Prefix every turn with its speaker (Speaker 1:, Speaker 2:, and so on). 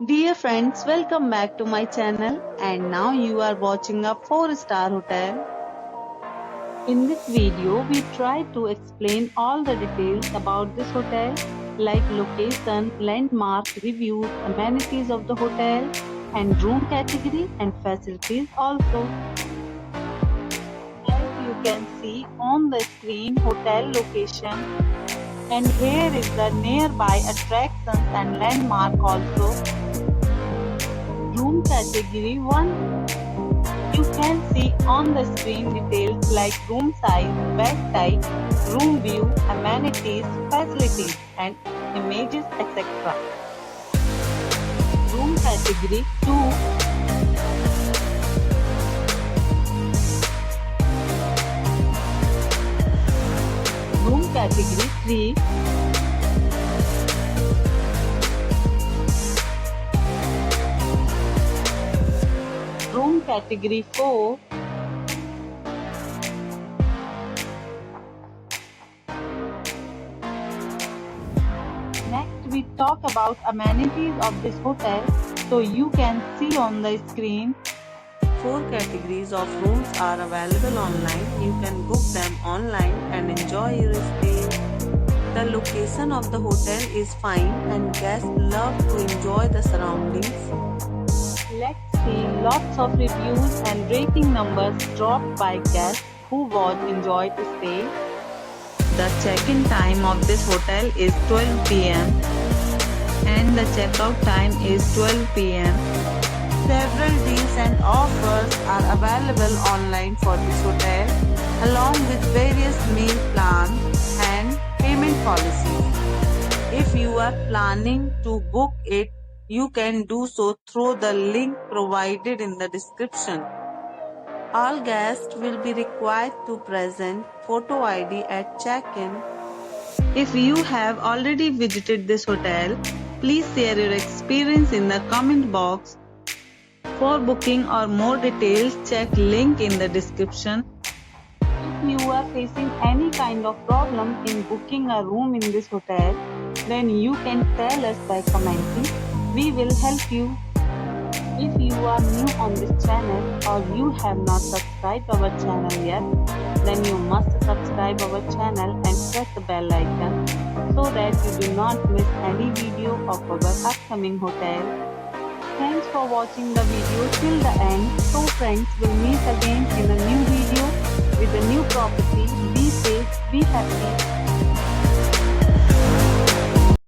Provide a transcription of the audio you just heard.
Speaker 1: Dear friends, welcome back to my channel and now you are watching a 4-star hotel. In this video, we try to explain all the details about this hotel like location, landmark, reviews, amenities of the hotel and room category and facilities also. As you can see on the screen, hotel location, and here is the nearby attractions and landmark also. Room category 1. You can see on the screen details like room size, bed type, room view, amenities, facilities and images etc. Room category 2. Room category 3. Room category 4. Next we talk about amenities of this hotel. So you can see on the screen.
Speaker 2: 4 categories of rooms are available online. You can book them online and enjoy your stay. The location of the hotel is fine and guests love to enjoy the surroundings.
Speaker 1: Let's see lots of reviews and rating numbers dropped by guests who was enjoyed stay.
Speaker 2: The check-in time of this hotel is 12 p.m. and the checkout time is 12 p.m. Several deals and offers are available online for this hotel, along with various meal plans and payment policies. If you are planning to book it, you can do so through the link provided in the description. All guests will be required to present photo ID at check-in. If you have already visited this hotel, please share your experience in the comment box. For booking or more details, check link in the description.
Speaker 1: If you are facing any kind of problem in booking a room in this hotel, then you can tell us by commenting. We will help you. If you are new on this channel or you have not subscribed our channel yet, then you must subscribe our channel and press the bell icon so that you do not miss any video of our upcoming hotel. Thanks for watching the video till the end. So friends, will meet again in a new video with a new property. Be safe, be happy.